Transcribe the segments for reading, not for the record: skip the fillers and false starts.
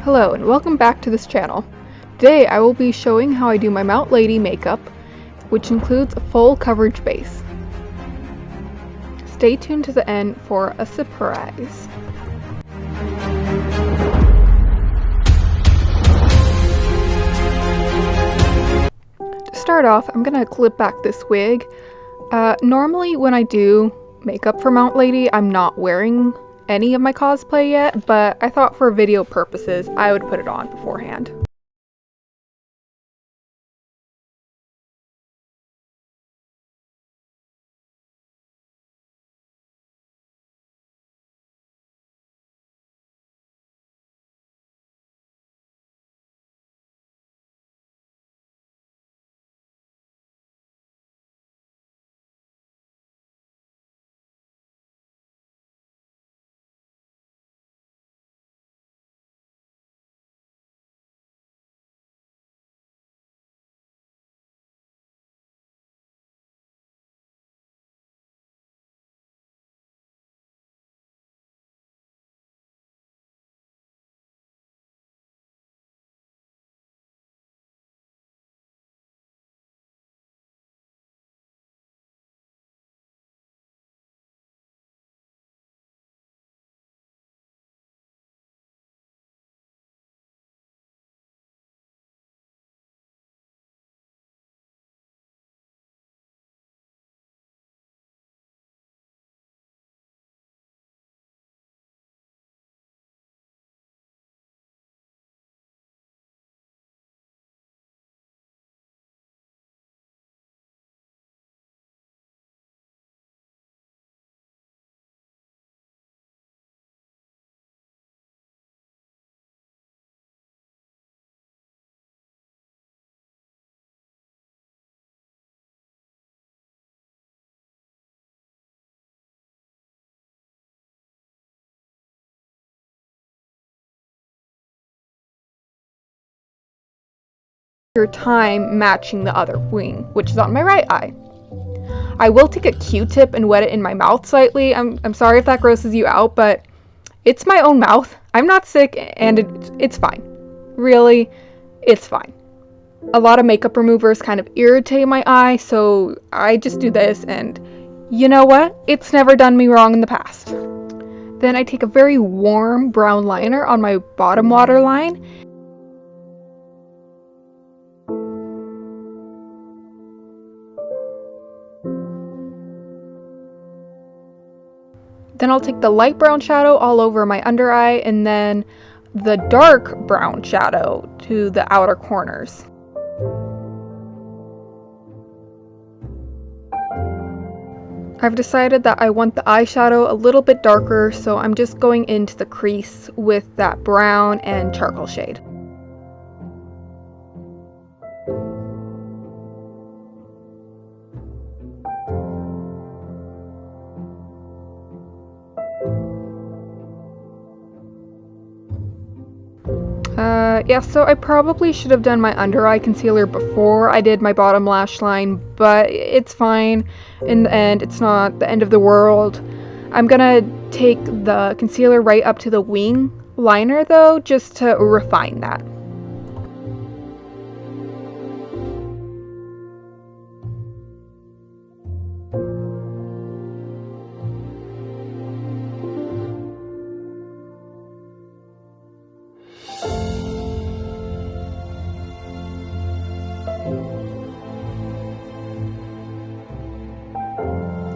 Hello and welcome back to this channel. Today I will be showing how I do my Mount Lady makeup, which includes a full coverage base. Stay tuned to the end for a surprise. To start off, I'm gonna clip back this wig. Normally when I do makeup for Mount Lady, I'm not wearing any of my cosplay yet, but I thought for video purposes I would put it on beforehand. Your time matching the other wing, which is on my right eye. I will take a Q-tip and wet it in my mouth slightly. I'm sorry if that grosses you out, but it's my own mouth. I'm not sick and it's fine. Really, it's fine. A lot of makeup removers kind of irritate my eye, so I just do this, and you know what? It's never done me wrong in the past. Then I take a very warm brown liner on my bottom waterline. Then I'll take the light brown shadow all over my under eye and then the dark brown shadow to the outer corners. I've decided that I want the eyeshadow a little bit darker, so I'm just going into the crease with that brown and charcoal shade. Yeah, so I probably should have done my under eye concealer before I did my bottom lash line, but it's fine. In the end, it's not the end of the world. I'm gonna take the concealer right up to the wing liner though, just to refine that.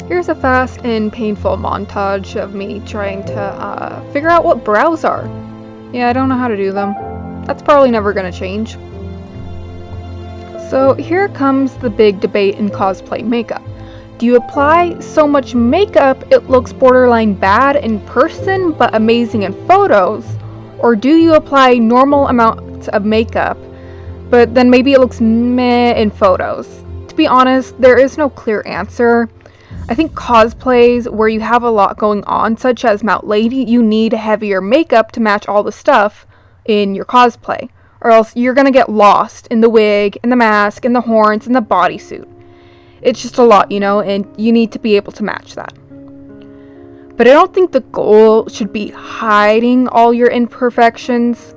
Here's a fast and painful montage of me trying to figure out what brows are. Yeah, I don't know how to do them. That's probably never gonna change. So here comes the big debate in cosplay makeup. Do you apply so much makeup it looks borderline bad in person but amazing in photos? Or do you apply normal amounts of makeup but then maybe it looks meh in photos? To be honest, there is no clear answer. I think cosplays where you have a lot going on, such as Mount Lady, you need heavier makeup to match all the stuff in your cosplay, or else you're gonna get lost in the wig, and the mask, and the horns, and the bodysuit. It's just a lot, you know, and you need to be able to match that. But I don't think the goal should be hiding all your imperfections.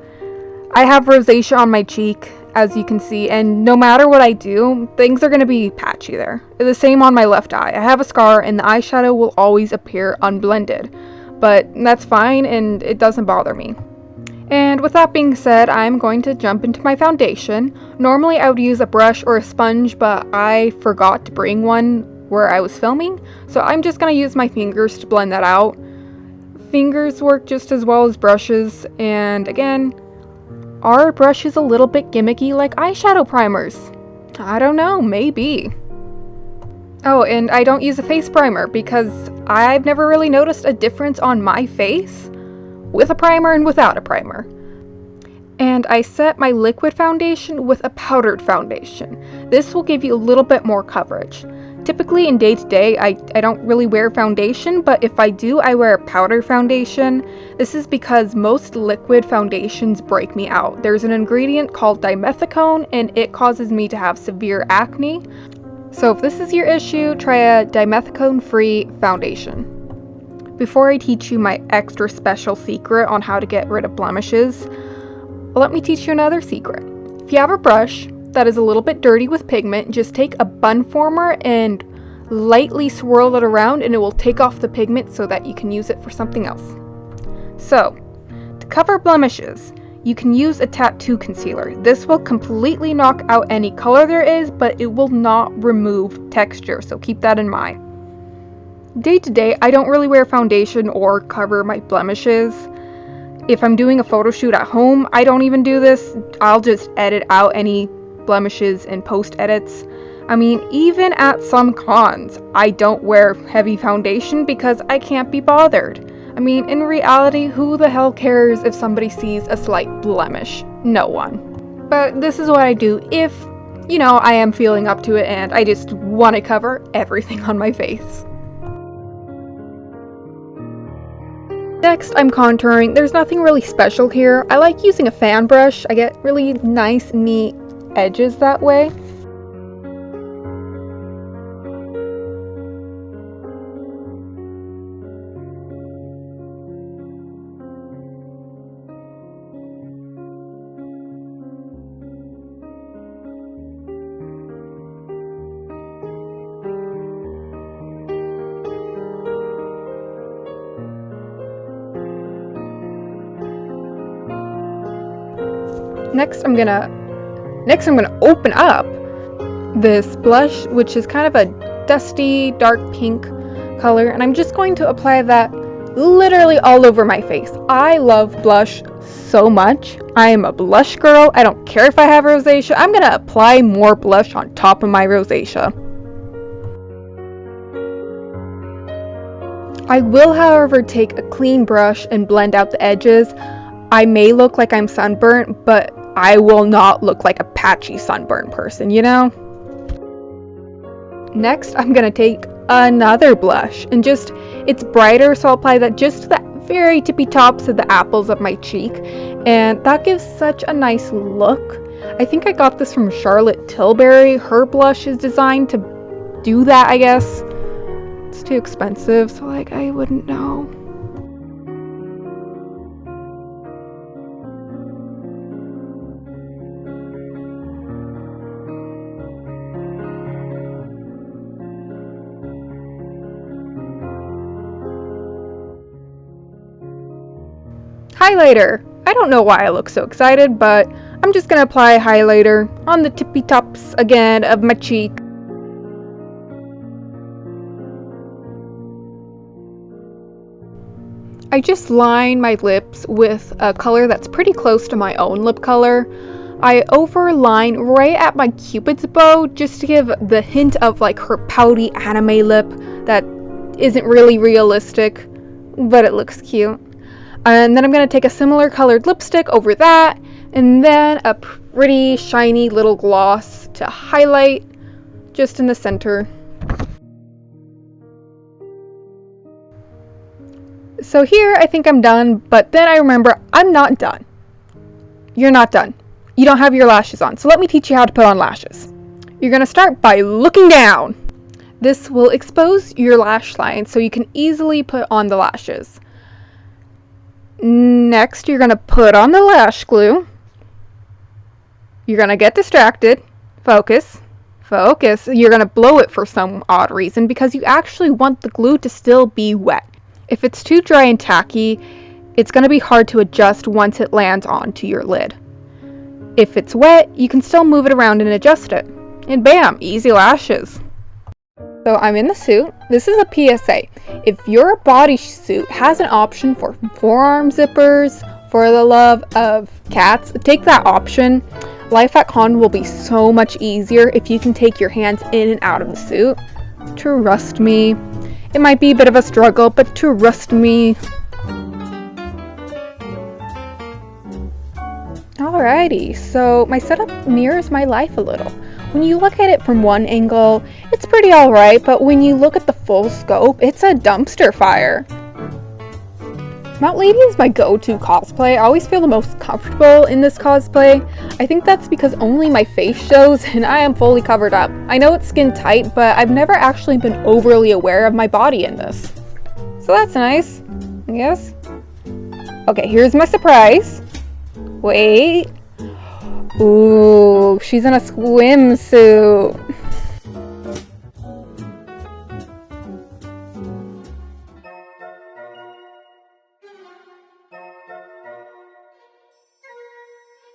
I have rosacea on my cheek, as you can see, and no matter what I do, things are going to be patchy there. The same on my left eye. I have a scar and the eyeshadow will always appear unblended, but that's fine and it doesn't bother me. And with that being said, I'm going to jump into my foundation. Normally I would use a brush or a sponge, but I forgot to bring one where I was filming, so I'm just going to use my fingers to blend that out. Fingers work just as well as brushes, and again, are brushes a little bit gimmicky like eyeshadow primers? I don't know, maybe. Oh, and I don't use a face primer because I've never really noticed a difference on my face with a primer and without a primer. And I set my liquid foundation with a powdered foundation. This will give you a little bit more coverage. Typically in day-to-day, I don't really wear foundation, but if I do, I wear a powder foundation. This is because most liquid foundations break me out. There's an ingredient called dimethicone, and it causes me to have severe acne. So if this is your issue, try a dimethicone-free foundation. Before I teach you my extra special secret on how to get rid of blemishes, let me teach you another secret. If you have a brush that is a little bit dirty with pigment, just take a bun former and lightly swirl it around and it will take off the pigment so that you can use it for something else. So, to cover blemishes, you can use a tattoo concealer. This will completely knock out any color there is, but it will not remove texture, so keep that in mind. Day to day, I don't really wear foundation or cover my blemishes. If I'm doing a photo shoot at home, I don't even do this. I'll just edit out any blemishes and post edits. I mean, even at some cons, I don't wear heavy foundation because I can't be bothered. I mean, in reality, who the hell cares if somebody sees a slight blemish? No one. But this is what I do if, you know, I am feeling up to it and I just want to cover everything on my face. Next, I'm contouring. There's nothing really special here. I like using a fan brush. I get really nice, neat edges that way. Next I'm gonna open up this blush, which is kind of a dusty dark pink color, and I'm just going to apply that literally all over my face. I love blush so much. I am a blush girl. I don't care if I have rosacea. I'm gonna apply more blush on top of my rosacea. I will, however, take a clean brush and blend out the edges. I may look like I'm sunburnt, but I will not look like a patchy sunburn person, you know? Next, I'm gonna take another blush, and it's brighter, so I'll apply that just to the very tippy tops of the apples of my cheek, and that gives such a nice look. I think I got this from Charlotte Tilbury. Her blush is designed to do that, I guess. It's too expensive, so I wouldn't know. Highlighter. I don't know why I look so excited, but I'm just gonna apply highlighter on the tippy tops again of my cheek. I just line my lips with a color that's pretty close to my own lip color. I overline right at my cupid's bow just to give the hint of her pouty anime lip that isn't really realistic, but it looks cute. And then I'm going to take a similar colored lipstick over that, and then a pretty shiny little gloss to highlight just in the center. So here I think I'm done, but then I remember I'm not done. You're not done. You don't have your lashes on, so let me teach you how to put on lashes. You're going to start by looking down. This will expose your lash line so you can easily put on the lashes. Next, you're going to put on the lash glue. You're gonna get distracted. Focus. Focus. You're gonna blow it for some odd reason because you actually want the glue to still be wet. If it's too dry and tacky, it's gonna be hard to adjust once it lands onto your lid. If it's wet, you can still move it around and adjust it. And bam, easy lashes. So I'm in the suit. This is a PSA. If your bodysuit has an option for forearm zippers, for the love of cats, take that option. Life at con will be so much easier if you can take your hands in and out of the suit. Trust me. It might be a bit of a struggle, but trust me. Alrighty, so my setup mirrors my life a little. When you look at it from one angle, it's pretty alright, but when you look at the full scope, it's a dumpster fire. Mount Lady is my go-to cosplay. I always feel the most comfortable in this cosplay. I think that's because only my face shows and I am fully covered up. I know it's skin tight, but I've never actually been overly aware of my body in this. So that's nice, I guess. Okay, here's my surprise. Wait. Ooh, she's in a swimsuit.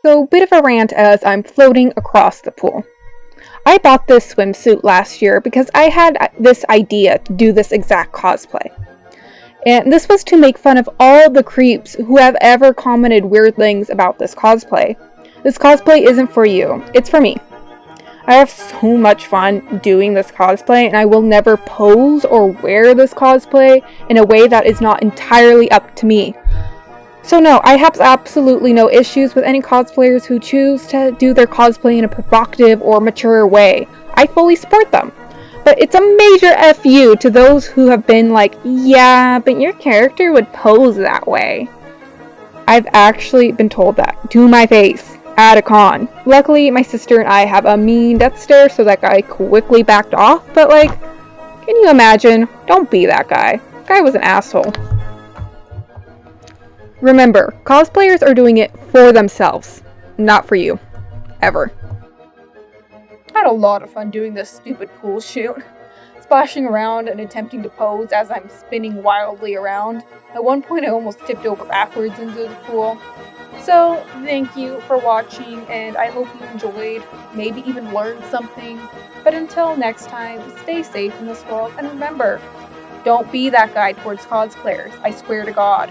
So, bit of a rant as I'm floating across the pool. I bought this swimsuit last year because I had this idea to do this exact cosplay. And this was to make fun of all the creeps who have ever commented weird things about this cosplay. This cosplay isn't for you, it's for me. I have so much fun doing this cosplay, and I will never pose or wear this cosplay in a way that is not entirely up to me. So no, I have absolutely no issues with any cosplayers who choose to do their cosplay in a provocative or mature way. I fully support them. But it's a major FU to those who have been like, yeah, but your character would pose that way. I've actually been told that to my face at a con. Luckily, my sister and I have a mean death stare, so that guy quickly backed off, but like, can you imagine? Don't be that guy. That guy was an asshole. Remember, cosplayers are doing it for themselves, not for you. Ever. I had a lot of fun doing this stupid pool shoot. Splashing around and attempting to pose as I'm spinning wildly around. At one point I almost tipped over backwards into the pool. So, thank you for watching, and I hope you enjoyed, maybe even learned something. But until next time, stay safe in this world, and remember, don't be that guy towards cosplayers, I swear to God.